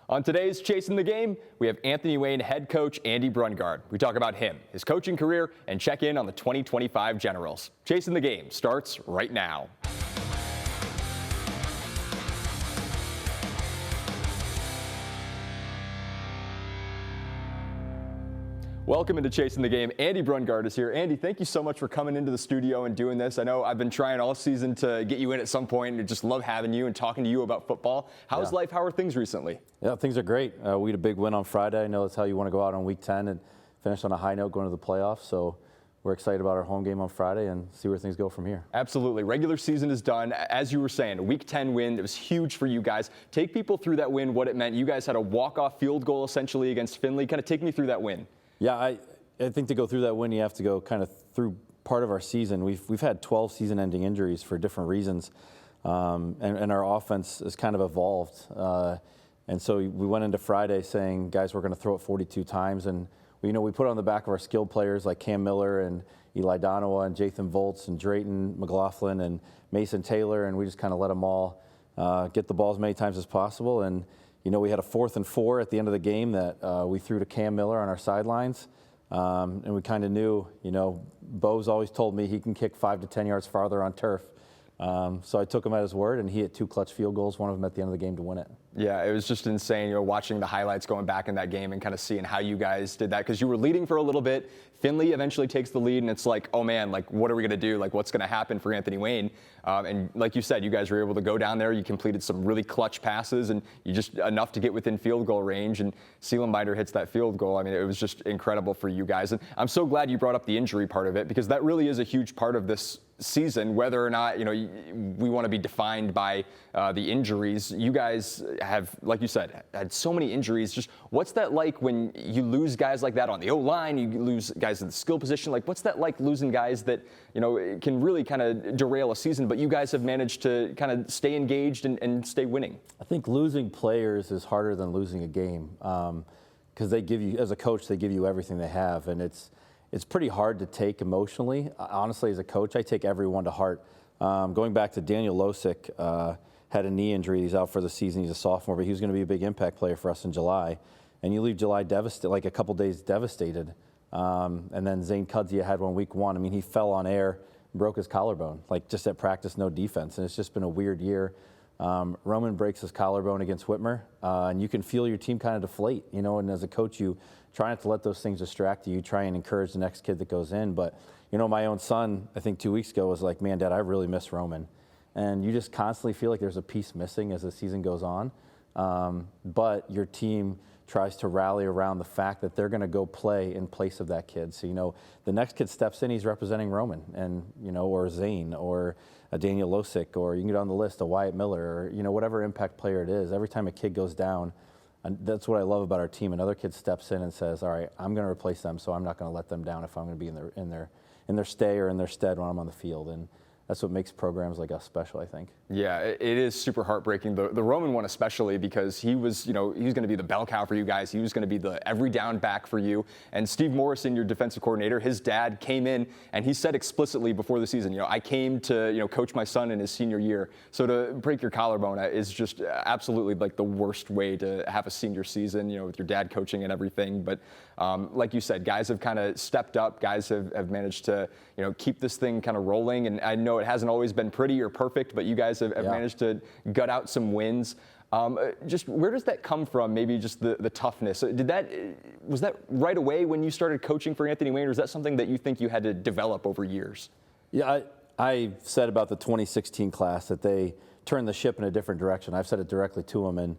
On today's Chasing the Game, we have Anthony Wayne head coach Andy Brungard. We talk about him, his coaching career, and check in on the 2025 Generals. Chasing the Game starts right now. Welcome into Chasing the Game. Andy Brungard is here. Andy, thank you so much for coming into the studio and doing this. I know I've been trying all season to get you in at some point, and just love having you and talking to you about football. How's life? How are things recently? Yeah, things are great. We had a big win on Friday. I know that's how you want to go out on week 10 and finish on a high note going to the playoffs. So we're excited about our home game on Friday and see where things go from here. Absolutely. Regular season is done. As you were saying, a week 10 win. It was huge for you guys. Take people through that win, what it meant. You guys had a walk-off field goal essentially against Findlay. Kind of take me through that win. Yeah, I think to go through that win, you have to go kind of through part of our season. We've had 12 season-ending injuries for different reasons, and our offense has kind of evolved. And so we went into Friday saying, guys, we're going to throw it 42 times, and we put it on the back of our skilled players like Cam Miller and Eli Donowa and Jathan Volts and Drayton McLaughlin and Mason Taylor, and we just kind of let them all get the ball as many times as possible. And we had a 4th and 4 at the end of the game that we threw to Cam Miller on our sidelines. And we kind of knew, Bo's always told me he can kick 5 to 10 yards farther on turf. So I took him at his word, and he hit 2 clutch field goals, one of them at the end of the game to win it. Yeah, it was just insane, watching the highlights going back in that game and kind of seeing how you guys did that, because you were leading for a little bit. Finley eventually takes the lead, and it's like, oh man, like what are we going to do? Like what's going to happen for Anthony Wayne? And like you said, you guys were able to go down there. You completed some really clutch passes, and you just enough to get within field goal range. And Seelenbinder hits that field goal. I mean, it was just incredible for you guys. And I'm so glad you brought up the injury part of it, because that really is a huge part of this season, whether or not we want to be defined by the injuries. You guys have, like you said, had so many injuries. Just what's that like when you lose guys like that on the O-line, you lose guys in the skill position? Like what's that like, losing guys that can really kind of derail a season, but you guys have managed to kind of stay engaged and stay winning? I think losing players is harder than losing a game, because they give you, as a coach, they give you everything they have, and it's pretty hard to take emotionally. Honestly, as a coach, I take everyone to heart. Going back to Daniel Losick, had a knee injury. He's out for the season. He's a sophomore, but he was going to be a big impact player for us in July. And you leave July devastated, like a couple days devastated. And then Zane Cudzia had one week 1. I mean, he fell on air, broke his collarbone, like just at practice, no defense. And it's just been a weird year. Roman breaks his collarbone against Whitmer, and you can feel your team kind of deflate, and as a coach, you try not to let those things distract you. You try and encourage the next kid that goes in. But, my own son, I think 2 weeks ago, was like, man, Dad, I really miss Roman. And you just constantly feel like there's a piece missing as the season goes on. But your team tries to rally around the fact that they're going to go play in place of that kid. So, the next kid steps in, he's representing Roman, and, or Zane, or a Daniel Losick, or you can go down the list, a Wyatt Miller, or, whatever impact player it is. Every time a kid goes down, and that's what I love about our team. Another kid steps in and says, all right, I'm going to replace them, so I'm not going to let them down if I'm going to be in their stay or in their stead when I'm on the field. And that's what makes programs like us special, I think. Yeah, it is super heartbreaking. The Roman one especially, because he was, he was going to be the bell cow for you guys. He was going to be the every down back for you. And Steve Morrison, your defensive coordinator, his dad came in and he said explicitly before the season, I came to, coach my son in his senior year. So to break your collarbone is just absolutely like the worst way to have a senior season, with your dad coaching and everything. But like you said, guys have kind of stepped up. Guys have managed to, keep this thing kind of rolling. And I know it hasn't always been pretty or perfect, but you guys have managed to gut out some wins. Just where does that come from? Maybe just the toughness. Was that right away when you started coaching for Anthony Wayne, or is that something that you think you had to develop over years? Yeah, I said about the 2016 class that they turned the ship in a different direction. I've said it directly to them, and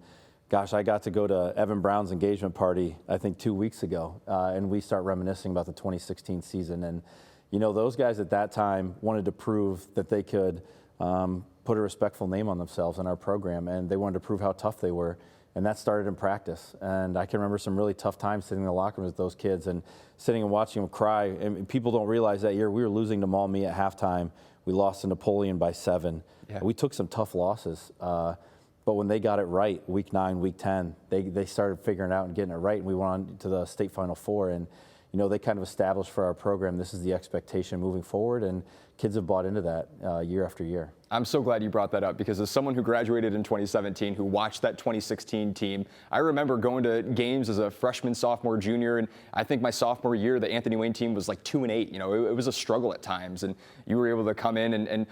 gosh, I got to go to Evan Brown's engagement party, I think 2 weeks ago, and we start reminiscing about the 2016 season. And those guys at that time wanted to prove that they could put a respectful name on themselves in our program, and they wanted to prove how tough they were. And that started in practice. And I can remember some really tough times sitting in the locker rooms with those kids and sitting and watching them cry. And people don't realize that year we were losing to Maumee at halftime. We lost to Napoleon by 7. Yeah. We took some tough losses. But when they got it right, week 9, week 10, they started figuring it out and getting it right. And we went on to the state Final Four. And they kind of established for our program, this is the expectation moving forward, and kids have bought into that year after year. I'm so glad you brought that up, because as someone who graduated in 2017, who watched that 2016 team, I remember going to games as a freshman, sophomore, junior, and I think my sophomore year, the Anthony Wayne team was like 2-8. You know, it was a struggle at times, and you were able to come in and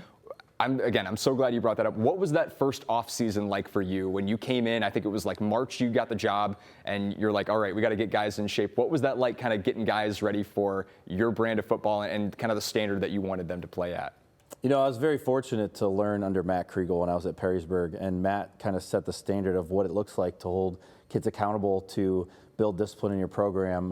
I'm so glad you brought that up. What was that first off season like for you when you came in? I think it was like March you got the job, and you're like, all right, we got to get guys in shape. What was that like, kind of getting guys ready for your brand of football and kind of the standard that you wanted them to play at? You know, I was very fortunate to learn under Matt Kriegel when I was at Perrysburg, and Matt kind of set the standard of what it looks like to hold kids accountable, to build discipline in your program.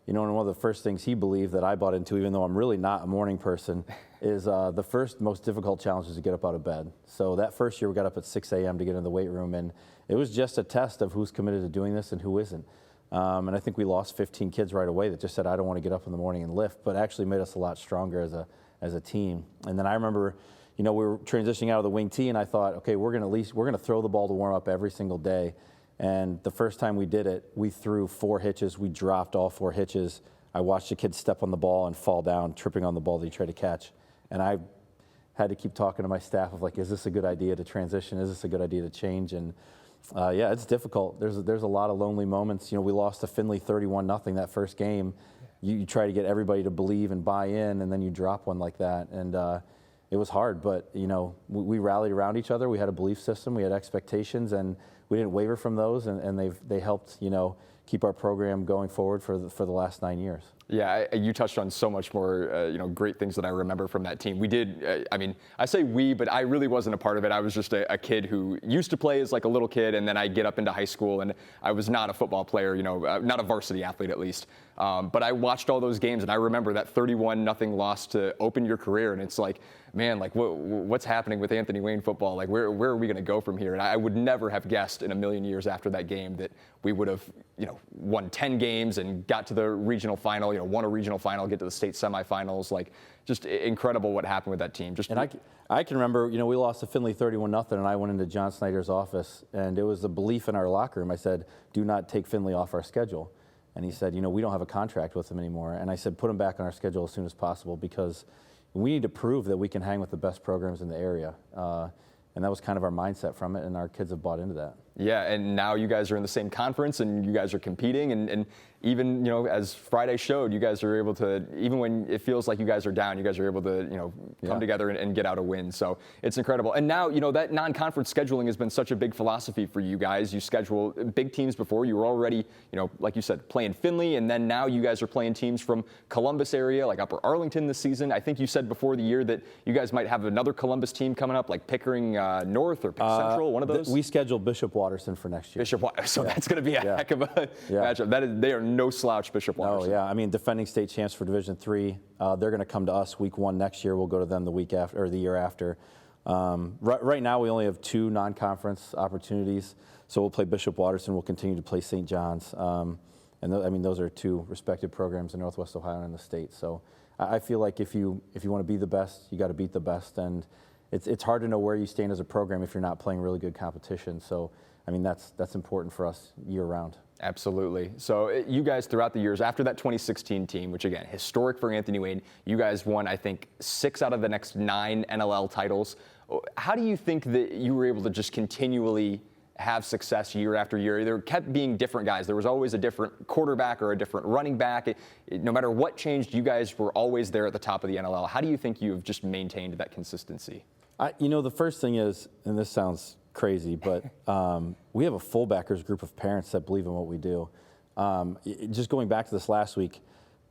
You know, and one of the first things he believed that I bought into, even though I'm really not a morning person, is the first most difficult challenge is to get up out of bed. So that first year we got up at 6 a.m. to get in the weight room, and it was just a test of who's committed to doing this and who isn't. And I think we lost 15 kids right away that just said, I don't want to get up in the morning and lift, but actually made us a lot stronger as a team. And then I remember, you know, we were transitioning out of the wing tee, and I thought, okay, we're going to throw the ball to warm up every single day. And the first time we did it, we threw 4 hitches. We dropped all 4 hitches. I watched the kid step on the ball and fall down, tripping on the ball that he tried to catch. And I had to keep talking to my staff of like, is this a good idea to transition? Is this a good idea to change? And yeah, it's difficult. There's a lot of lonely moments. You know, we lost to Findlay 31-0 that first game. You try to get everybody to believe and buy in, and then you drop one like that. And it was hard, but you know, we rallied around each other. We had a belief system, we had expectations, and we didn't waver from those. And they helped, you know, keep our program going forward for the last 9 years. Yeah, you touched on so much more, you know, great things that I remember from that team. We did, I mean, I say we, but I really wasn't a part of it. I was just a kid who used to play as like a little kid, and then I get up into high school, and I was not a football player, you know, not a varsity athlete at least. But I watched all those games, and I remember that 31-0 loss to open your career, and it's like, man, like what's happening with Anthony Wayne football? Like where are we going to go from here? And I would never have guessed in a million years after that game that we would have, you know, won 10 games and got to the regional final, you know, won a regional final, get to the state semifinals. Like, just incredible what happened with that team. And I can remember, you know, we lost to Findlay 31-0, and I went into John Snyder's office, and it was a belief in our locker room. I said, do not take Findlay off our schedule. And he said, you know, we don't have a contract with them anymore. And I said, put them back on our schedule as soon as possible, because we need to prove that we can hang with the best programs in the area. And that was kind of our mindset from it, and our kids have bought into that. Yeah, and now you guys are in the same conference, and you guys are competing, and even, you know, as Friday showed, you guys are able to, even when it feels like you guys are down, you guys are able to, you know, come together and get out a win. So it's incredible. And now, you know, that non-conference scheduling has been such a big philosophy for you guys. You schedule big teams before. You were already, you know, like you said, playing Findlay, and then now you guys are playing teams from Columbus area, like Upper Arlington this season. I think you said before the year that you guys might have another Columbus team coming up, like Pickering North or Central, one of those. We scheduled Bishop Watterson for next year. So that's going to be a heck of a matchup. They are no slouch, Bishop Watterson. Oh yeah, I mean, defending state champs for Division III. They're going to come to us week 1 next year. We'll go to them the week after, or the year after. Right now, we only have 2 non-conference opportunities. So we'll play Bishop Watterson. We'll continue to play St. John's. And I mean, those are 2 respected programs in Northwest Ohio and in the state. So I feel like if you want to be the best, you got to beat the best. And it's hard to know where you stand as a program if you're not playing really good competition. So I mean, that's important for us year-round. Absolutely. So you guys, throughout the years, after that 2016 team, which again, historic for Anthony Wayne, you guys won, I think, 6 out of the next 9 NLL titles. How do you think that you were able to just continually have success year after year? There kept being different guys. There was always a different quarterback or a different running back. No matter what changed, you guys were always there at the top of the NLL. How do you think you've just maintained that consistency? You know, the first thing is, and this sounds crazy, but we have a fullbackers group of parents that believe in what we do. Just going back to this last week,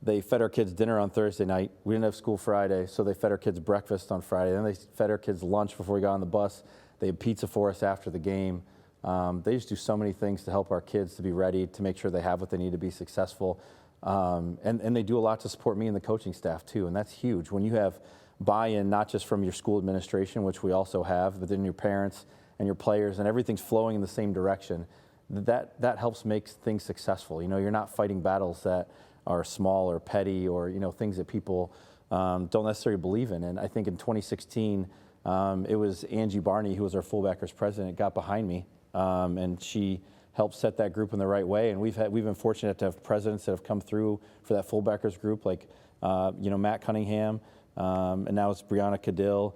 they fed our kids dinner on Thursday night. We didn't have school Friday, so they fed our kids breakfast on Friday. Then they fed our kids lunch before we got on the bus. They had pizza for us after the game. They just do so many things to help our kids to be ready, to make sure they have what they need to be successful. And they do a lot to support me and the coaching staff too, and that's huge. When you have buy-in, not just from your school administration, which we also have, but then your parents and your players, and everything's flowing in the same direction, that helps make things successful. You know, you're not fighting battles that are small or petty, or, you know, things that people don't necessarily believe in. And I think in 2016, it was Angie Barney, who was our fullbackers president, got behind me, and she helped set that group in the right way. And we've been fortunate to have presidents that have come through for that fullbackers group, like you know, Matt Cunningham, and now it's Brianna Cadill.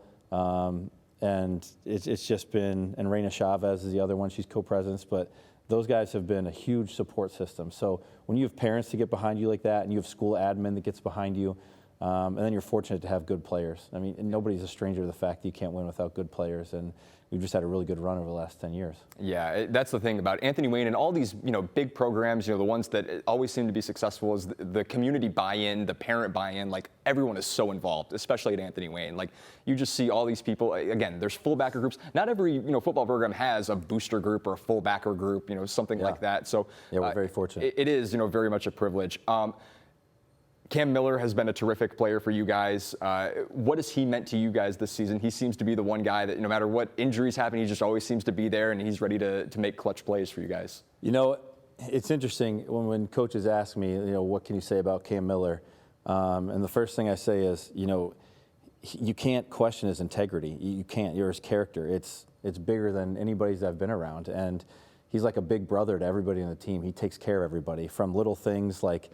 and it's just been, and Reina Chavez is the other one, she's co-presidents, but those guys have been a huge support system. So when you have parents to get behind you like that, and you have school admin that gets behind you, and then you're fortunate to have good players. I mean, nobody's a stranger to the fact that you can't win without good players, and we've just had a really good run over the last 10 years. Yeah, that's the thing about Anthony Wayne and all these, big programs, the ones that always seem to be successful is the community buy-in, the parent buy-in, like everyone is so involved, especially at Anthony Wayne. Like you just see all these people, again, there's fullbacker groups. Not every, football program has a booster group or a fullbacker group, something like that. So yeah, we're very fortunate. It is, very much a privilege. Cam Miller has been a terrific player for you guys. What has he meant to you guys this season? He seems to be the one guy that no matter what injuries happen, he just always seems to be there, and he's ready to make clutch plays for you guys. It's interesting when coaches ask me, what can you say about Cam Miller? And the first thing I say is, you can't question his integrity. You can't. You're his character. It's bigger than anybody's I've been around. And he's like a big brother to everybody on the team. He takes care of everybody, from little things like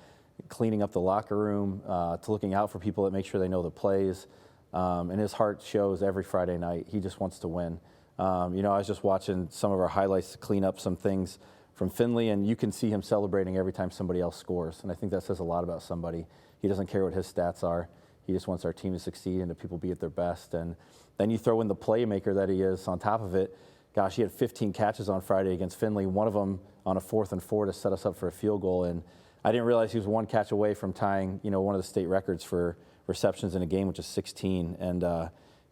cleaning up the locker room to looking out for people that make sure they know the plays. And his heart shows every Friday night. He just wants to win. I was just watching some of our highlights to clean up some things from Finley, and you can see him celebrating every time somebody else scores. And I think that says a lot about somebody. He doesn't care what his stats are. He just wants our team to succeed and to people be at their best. And then you throw in the playmaker that he is on top of it. Gosh, he had 15 catches on Friday against Finley, one of them on a 4th and 4 to set us up for a field goal. And I didn't realize he was one catch away from tying, one of the state records for receptions in a game, which is 16. And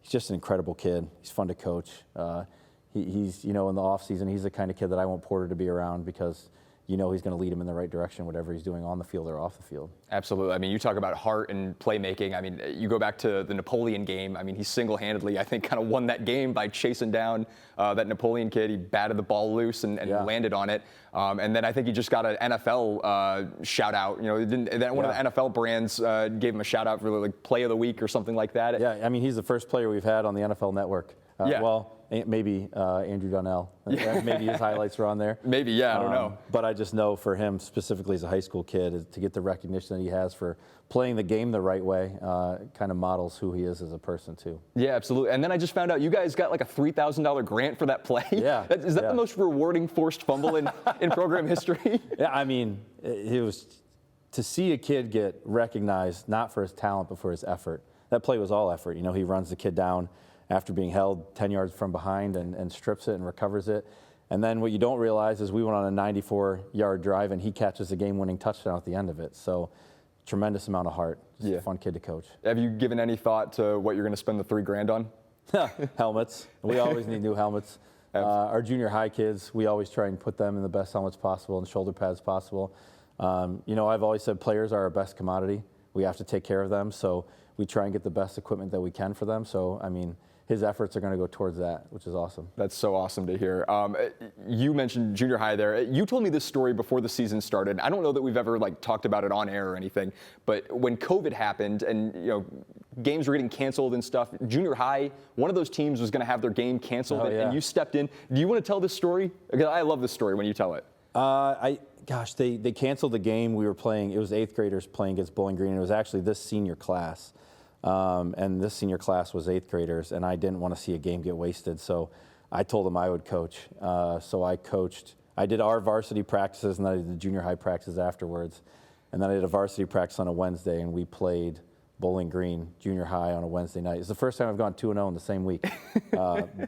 he's just an incredible kid. He's fun to coach. He's, in the offseason, he's the kind of kid that I want Porter to be around because he's going to lead him in the right direction, whatever he's doing on the field or off the field. Absolutely. I mean, you talk about heart and playmaking. I mean, you go back to the Napoleon game. I mean, he single-handedly, I think, kind of won that game by chasing down that Napoleon kid. He batted the ball loose and landed on it. And then I think he just got an NFL shout-out. One of the NFL brands gave him a shout-out for like play of the week or something like that. Yeah, I mean, he's the first player we've had on the NFL Network. Well, maybe Andrew Donnell. Maybe his highlights were on there. Maybe, yeah, I don't know. But I just know for him, specifically as a high school kid, to get the recognition that he has for playing the game the right way, kind of models who he is as a person, too. Yeah, absolutely. And then I just found out you guys got like a $3,000 grant for that play. Yeah. Is that the most rewarding forced fumble in program history? Yeah, I mean, it was to see a kid get recognized not for his talent, but for his effort. That play was all effort. He runs the kid down after being held 10 yards from behind and strips it and recovers it. And then what you don't realize is we went on a 94-yard drive and he catches a game-winning touchdown at the end of it. So tremendous amount of heart. Just a fun kid to coach. Have you given any thought to what you're going to spend the $3,000 on? Helmets. We always need new helmets. Our junior high kids, we always try and put them in the best helmets possible and shoulder pads possible. I've always said players are our best commodity. We have to take care of them. So we try and get the best equipment that we can for them. So, I mean, his efforts are going to go towards that, which is awesome. That's so awesome to hear. You mentioned junior high there. You told me this story before the season started. I don't know that we've ever talked about it on air or anything, but when COVID happened and games were getting canceled and stuff, junior high, one of those teams was going to have their game canceled, and you stepped in. Do you want to tell this story? Because I love this story when you tell it. They canceled the game we were playing. It was 8th graders playing against Bowling Green. It was actually this senior class. And this senior class was 8th graders, and I didn't want to see a game get wasted, so I told them I would coach. So I coached. I did our varsity practices, and then I did the junior high practices afterwards. And then I did a varsity practice on a Wednesday, and we played Bowling Green junior high on a Wednesday night. It's the first time I've gone 2-0 in the same week,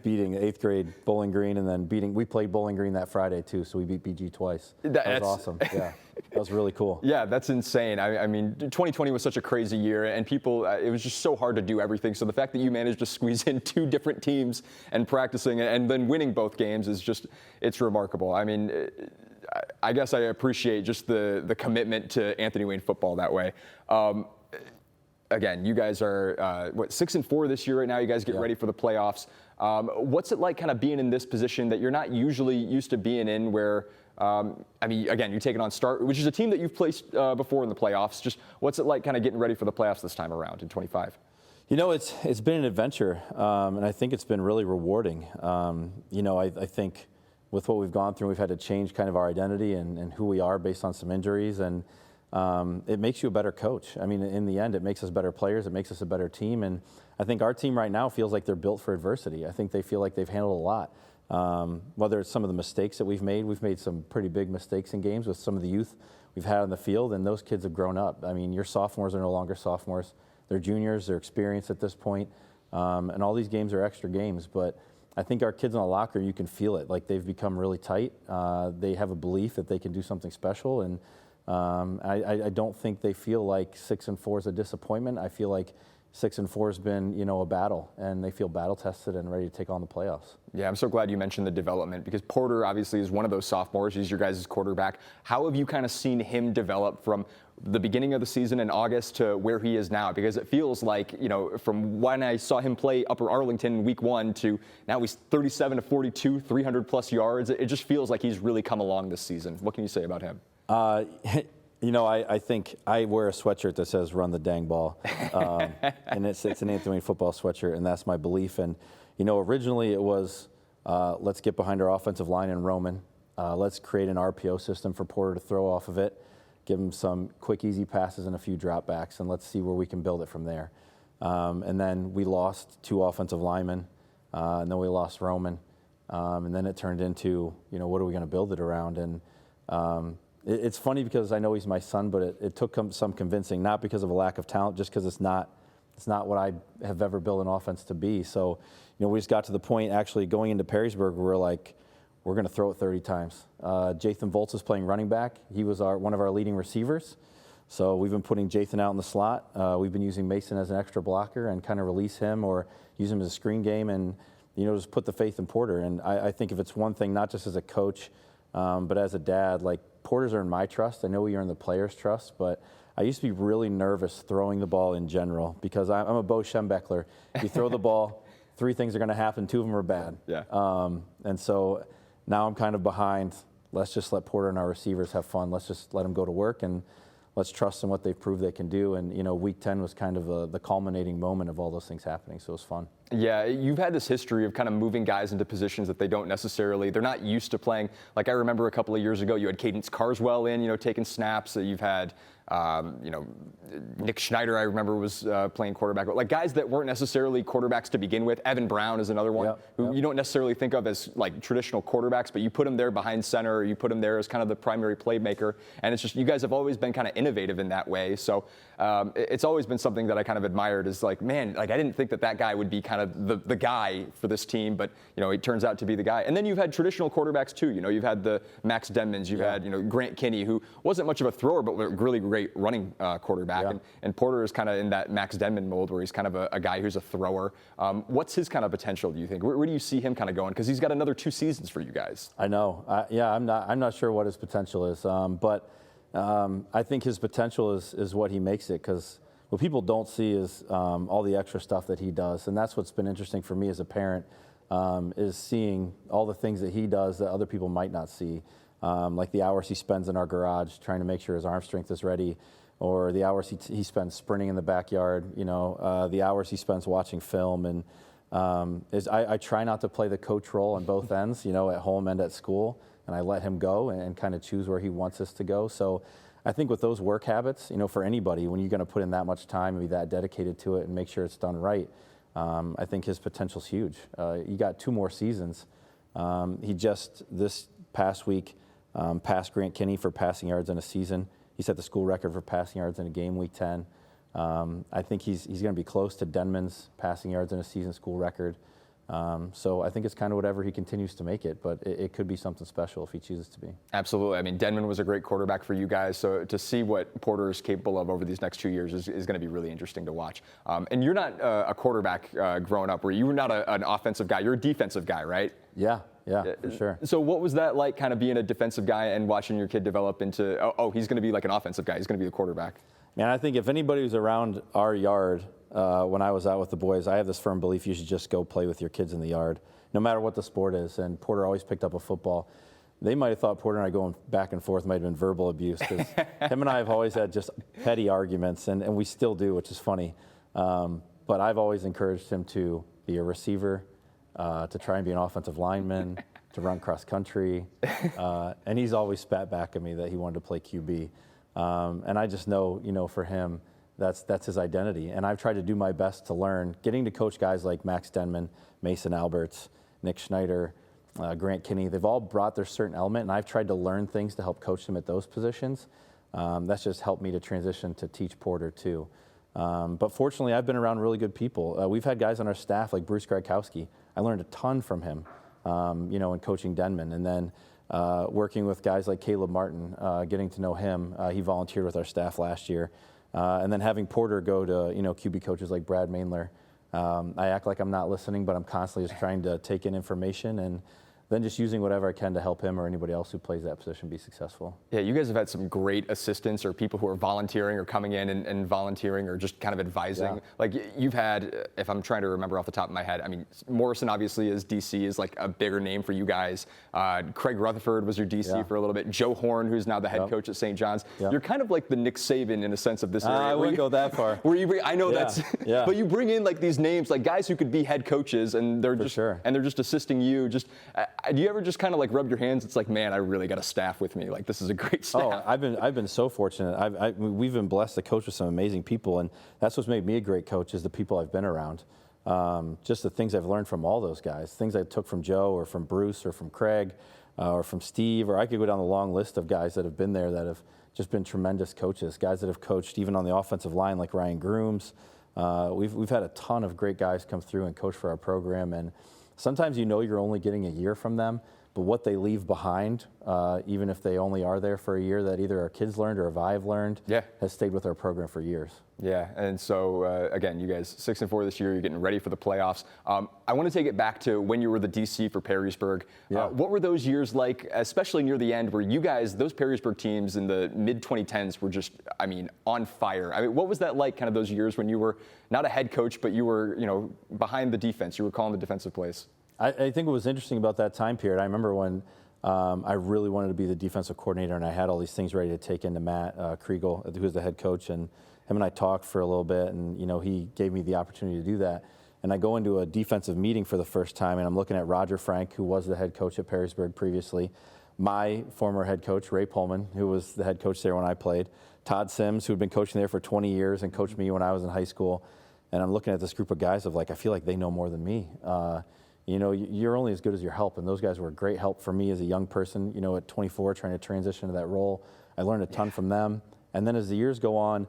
beating 8th grade Bowling Green, and then we played Bowling Green that Friday too, so we beat BG twice. That was awesome. Yeah, that was really cool. Yeah, that's insane. I mean, 2020 was such a crazy year, and people, it was just so hard to do everything. So the fact that you managed to squeeze in 2 different teams and practicing and then winning both games is just, it's remarkable. I mean, I guess I appreciate just the commitment to Anthony Wayne football that way. Again, you guys are 6-4 this year right now. You guys get ready for the playoffs. What's it like kind of being in this position that you're not usually used to being in where, again, you're taking on Start, which is a team that you've placed before in the playoffs. Just what's it like kind of getting ready for the playoffs this time around in 25? It's been an adventure, and I think it's been really rewarding. I think with what we've gone through, we've had to change kind of our identity and who we are based on some injuries, and it makes you a better coach. I mean, in the end, it makes us better players. It makes us a better team. And I think our team right now feels like they're built for adversity. I think they feel like they've handled a lot. Whether it's some of the mistakes that we've made some pretty big mistakes in games with some of the youth we've had on the field, and those kids have grown up. I mean, your sophomores are no longer sophomores. They're juniors, they're experienced at this point, and all these games are extra games. But I think our kids in the locker, you can feel it. Like, they've become really tight. They have a belief that they can do something special, and I don't think they feel like 6-4 is a disappointment. I feel like 6-4 has been, a battle, and they feel battle tested and ready to take on the playoffs. Yeah, I'm so glad you mentioned the development, because Porter obviously is one of those sophomores. He's your guys' quarterback. How have you kind of seen him develop from the beginning of the season in August to where he is now? Because it feels like, from when I saw him play Upper Arlington week 1 to now he's 37 to 42, 300 plus yards. It just feels like he's really come along this season. What can you say about him? I think I wear a sweatshirt that says "Run the dang ball," and it's an Anthony Wayne football sweatshirt, and that's my belief. And originally it was let's get behind our offensive line and Roman. Let's create an RPO system for Porter to throw off of it, give him some quick, easy passes and a few dropbacks, and let's see where we can build it from there. And then we lost 2 offensive linemen, and then we lost Roman, and then it turned into what are we going to build it around? And it's funny because I know he's my son, but it took some convincing, not because of a lack of talent, just because it's not what I have ever built an offense to be. So, we just got to the point actually going into Perrysburg where we're going to throw it 30 times. Jathan Volts is playing running back. He was one of our leading receivers. So we've been putting Jathan out in the slot. We've been using Mason as an extra blocker and kind of release him or use him as a screen game and, just put the faith in Porter. And I think if it's one thing, not just as a coach, but as a dad, like, Porter's earned my trust. I know we earned the players' trust, but I used to be really nervous throwing the ball in general because I'm a Bo Schembechler. You throw the ball, 3 things are going to happen, 2 of them are bad. Yeah. And so now I'm kind of behind. Let's just let Porter and our receivers have fun. Let's just let them go to work and let's trust in what they've proved they can do. And, week 10 was kind of the culminating moment of all those things happening, so it was fun. Yeah, you've had this history of kind of moving guys into positions that they're not used to playing. Like, I remember a couple of years ago, you had Cadence Carswell in, taking snaps. You've had, Nick Schneider, I remember, was playing quarterback. Like, guys that weren't necessarily quarterbacks to begin with. Evan Brown is another one who you don't necessarily think of as, like, traditional quarterbacks, but you put him there behind center, or you put him there as kind of the primary playmaker. And it's just, you guys have always been kind of innovative in that way. So it's always been something that I kind of admired, is like, man, like, I didn't think that guy would be kind of the guy for this team, but he turns out to be the guy. And then you've had traditional quarterbacks too. You've had the Max Denmans, you've had Grant Kinney, who wasn't much of a thrower, but a really great running quarterback. Yeah. And Porter is kind of in that Max Denman mold, where he's kind of a guy who's a thrower. What's his kind of potential, do you think? Where do you see him kind of going? Because he's got another 2 seasons for you guys. I know. I'm not sure what his potential is, but I think his potential is what he makes it, because what people don't see is all the extra stuff that he does. And that's what's been interesting for me as a parent, is seeing all the things that he does that other people might not see. Like the hours he spends in our garage trying to make sure his arm strength is ready, or the hours he spends sprinting in the backyard, the hours he spends watching film. And I try not to play the coach role on both ends, at home and at school. And I let him go and kind of choose where he wants us to go. So I think with those work habits, for anybody, when you're going to put in that much time and be that dedicated to it and make sure it's done right, I think his potential's huge. He got 2 more seasons. He just, this past week, passed Grant Kinney for passing yards in a season. He set the school record for passing yards in a game, week 10. I think he's going to be close to Denman's passing yards in a season school record. So I think it's kind of whatever he continues to make it, but it could be something special if he chooses to be. Absolutely. I mean, Denman was a great quarterback for you guys, so to see what Porter is capable of over these next 2 years is going to be really interesting to watch. And you're not a quarterback growing up, where you were not an offensive guy. You're a defensive guy, right? Yeah, for sure. So what was that like, kind of being a defensive guy and watching your kid develop into, he's going to be like an offensive guy, he's going to be the quarterback? Man, I think if anybody was around our yard when I was out with the boys, I have this firm belief you should just go play with your kids in the yard, no matter what the sport is. And Porter always picked up a football. They might have thought Porter and I going back and forth might have been verbal abuse, because him and I have always had just petty arguments, and we still do, which is funny. But I've always encouraged him to be a receiver, to try and be an offensive lineman, to run cross country. And he's always spat back at me that he wanted to play QB. And I just know, for him, That's his identity. And I've tried to do my best to learn, getting to coach guys like Max Denman, Mason Alberts, Nick Schneider, Grant Kinney. They've all brought their certain element, and I've tried to learn things to help coach them at those positions. That's just helped me to transition to teach Porter too. But fortunately, I've been around really good people. We've had guys on our staff like Bruce Gradkowski. I learned a ton from him, in coaching Denman. And then working with guys like Caleb Martin, getting to know him. He volunteered with our staff last year. And then having Porter go to, QB coaches like Brad Mainler. I act like I'm not listening, but I'm constantly just trying to take in information and then just using whatever I can to help him or anybody else who plays that position be successful. Yeah, you guys have had some great assistants or people who are volunteering or coming in and volunteering or just kind of advising. Yeah. Like you've had, if I'm trying to remember off the top of my head, I mean, Morrison obviously is DC, is like a bigger name for you guys. Craig Rutherford was your DC for a little bit. Joe Horn, who's now the head coach at St. John's. You're kind of like the Nick Saban in a sense of this area. I wouldn't go that far. I know that's, but you bring in like these names, like guys who could be head coaches and they're just assisting you. Just, do you ever just kind of like rub your hands? It's like, man, I really got a staff with me. Like, this is a great staff. Oh, I've been so fortunate. We've been blessed to coach with some amazing people, and that's what's made me a great coach is the people I've been around. Just the things I've learned from all those guys, things I took from Joe or from Bruce or from Craig or from Steve, or I could go down the long list of guys that have been there that have just been tremendous coaches, guys that have coached even on the offensive line like Ryan Grooms. We've had a ton of great guys come through and coach for our program, and sometimes you're only getting a year from them, but what they leave behind, even if they only are there for a year, that either our kids learned or I've learned, has stayed with our program for years. Yeah, and so again, you guys 6-4 this year. You're getting ready for the playoffs. I want to take it back to when you were the DC for Perrysburg. What were those years like, especially near the end, where you guys, those Perrysburg teams in the mid-2010s were just, on fire. What was that like? Kind of those years when you were not a head coach, but you were, behind the defense. You were calling the defensive plays. I think what was interesting about that time period, I remember when I really wanted to be the defensive coordinator, and I had all these things ready to take into Matt Kriegel, who was the head coach, and him and I talked for a little bit, and he gave me the opportunity to do that. And I go into a defensive meeting for the first time, and I'm looking at Roger Frank, who was the head coach at Perrysburg previously, my former head coach, Ray Pullman, who was the head coach there when I played, Todd Sims, who had been coaching there for 20 years and coached me when I was in high school. And I'm looking at this group of guys of like, I feel like they know more than me. You're only as good as your help, and those guys were a great help for me as a young person, at 24, trying to transition to that role. I learned a ton from them. And then as the years go on,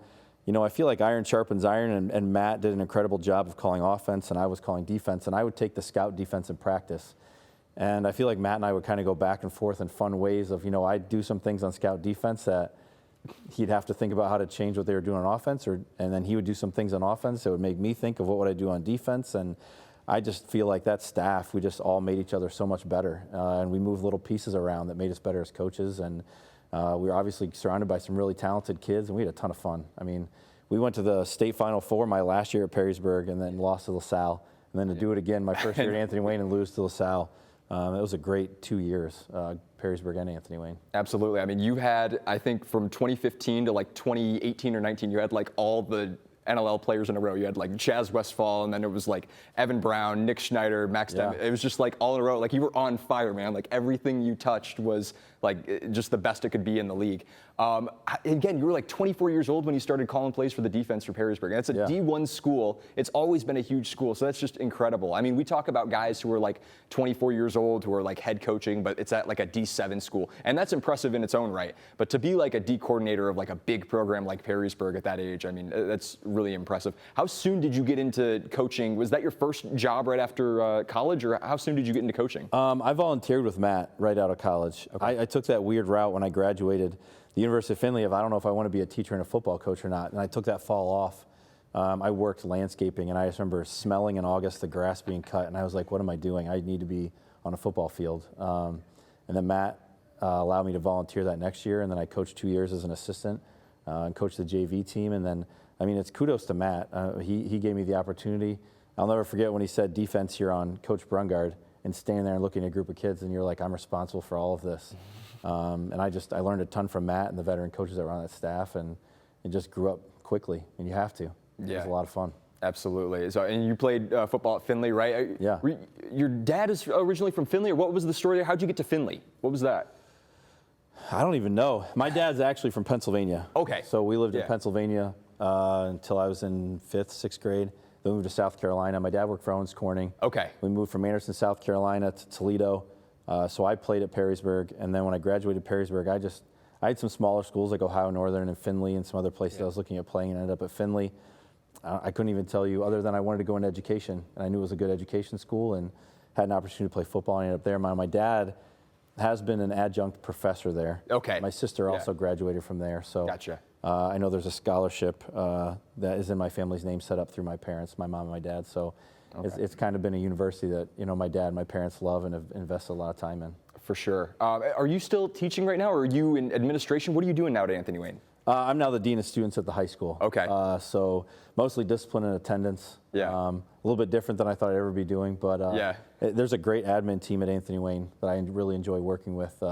I feel like iron sharpens iron, and Matt did an incredible job of calling offense, and I was calling defense, and I would take the scout defense in practice. And I feel like Matt and I would kind of go back and forth in fun ways of, I'd do some things on scout defense that he'd have to think about how to change what they were doing on offense, and then he would do some things on offense that would make me think of what would I do on defense. And I just feel like that staff, we just all made each other so much better, and we moved little pieces around that made us better as coaches. And we were obviously surrounded by some really talented kids, and we had a ton of fun. We went to the state Final Four my last year at Perrysburg, and then lost to LaSalle, and then to do it again my first year at Anthony Wayne and lose to LaSalle. It was a great 2 years, Perrysburg and Anthony Wayne. Absolutely. You had, I think, from 2015 to like 2018 or 19, you had like all the NLL players in a row. You had like Chaz Westfall, and then it was like Evan Brown, Nick Schneider, Max Denman. It was just like all in a row. Like you were on fire, man. Like everything you touched was like just the best it could be in the league. Again, you were like 24 years old when you started calling plays for the defense for Perrysburg. That's a D1 school. It's always been a huge school, so that's just incredible. We talk about guys who are like 24 years old who are like head coaching, but it's at like a D7 school, and that's impressive in its own right. But to be like a D coordinator of like a big program like Perrysburg at that age, that's really impressive. How soon did you get into coaching? Was that your first job right after college, or how soon did you get into coaching? I volunteered with Matt right out of college. Okay. I took that weird route when I graduated the University of Findlay of I don't know if I want to be a teacher and a football coach or not, and I took that fall off. I worked landscaping, and I just remember smelling in August the grass being cut, and I was like, what am I doing? I need to be on a football field. And then Matt allowed me to volunteer that next year, and then I coached 2 years as an assistant and coached the JV team. And then, it's kudos to Matt. He gave me the opportunity. I'll never forget when he said defense here on Coach Brungard, and standing there and looking at a group of kids, and you're like, I'm responsible for all of this. And I learned a ton from Matt and the veteran coaches that were on that staff, and it just grew up quickly, and you have to. It was a lot of fun. Absolutely. So, and you played football at Findlay, right? Yeah. Your dad is originally from Findlay, or what was the story there? How'd you get to Findlay? What was that? I don't even know. My dad's actually from Pennsylvania. Okay. So we lived in Pennsylvania until I was in 5th, 6th grade. Then we moved to South Carolina. My dad worked for Owens Corning. Okay. We moved from Anderson, South Carolina to Toledo. So I played at Perrysburg. And then when I graduated Perrysburg, I had some smaller schools like Ohio Northern and Findlay and some other places I was looking at playing, and ended up at Findlay. I couldn't even tell you, other than I wanted to go into education. And I knew it was a good education school and had an opportunity to play football. I ended up there. My dad has been an adjunct professor there. Okay. My sister also graduated from there. So Gotcha. I know there's a scholarship that is in my family's name set up through my parents, my mom and my dad. So it's kind of been a university that, my dad and my parents love and have invested a lot of time in. For sure. Are you still teaching right now, or are you in administration? What are you doing now at Anthony Wayne? I'm now the dean of students at the high school. Okay. So mostly discipline and attendance. Yeah. A little bit different than I thought I'd ever be doing, but there's a great admin team at Anthony Wayne that I really enjoy working with,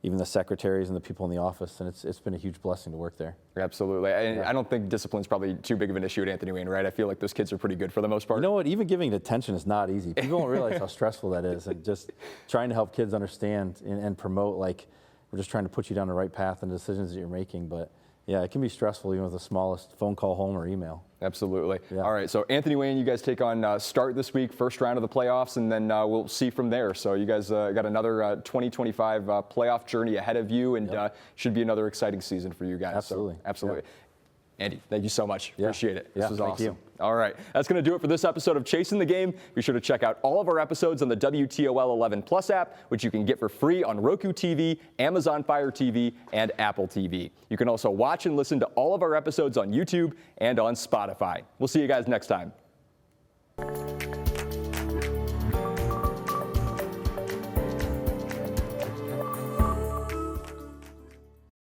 even the secretaries and the people in the office, and it's been a huge blessing to work there. Absolutely. And I don't think discipline's probably too big of an issue at Anthony Wayne, right? I feel like those kids are pretty good for the most part. You know what? Even giving it attention is not easy. People don't realize how stressful that is, and just trying to help kids understand and promote, like, we're just trying to put you down the right path and the decisions that you're making, but yeah, it can be stressful even with the smallest phone call home or email. Absolutely. Yeah. All right, so Anthony Wayne, you guys take on Start this week, first round of the playoffs, and then we'll see from there. So you guys got another 2025 playoff journey ahead of you, and should be another exciting season for you guys. Absolutely. So, absolutely. Yep. Andy, thank you so much. Appreciate it. This was thank awesome. you. All right, that's going to do it for this episode of Chasing the Game. Be sure to check out all of our episodes on the WTOL 11 Plus app, which you can get for free on Roku TV, Amazon Fire TV, and Apple TV. You can also watch and listen to all of our episodes on YouTube and on Spotify. We'll see you guys next time.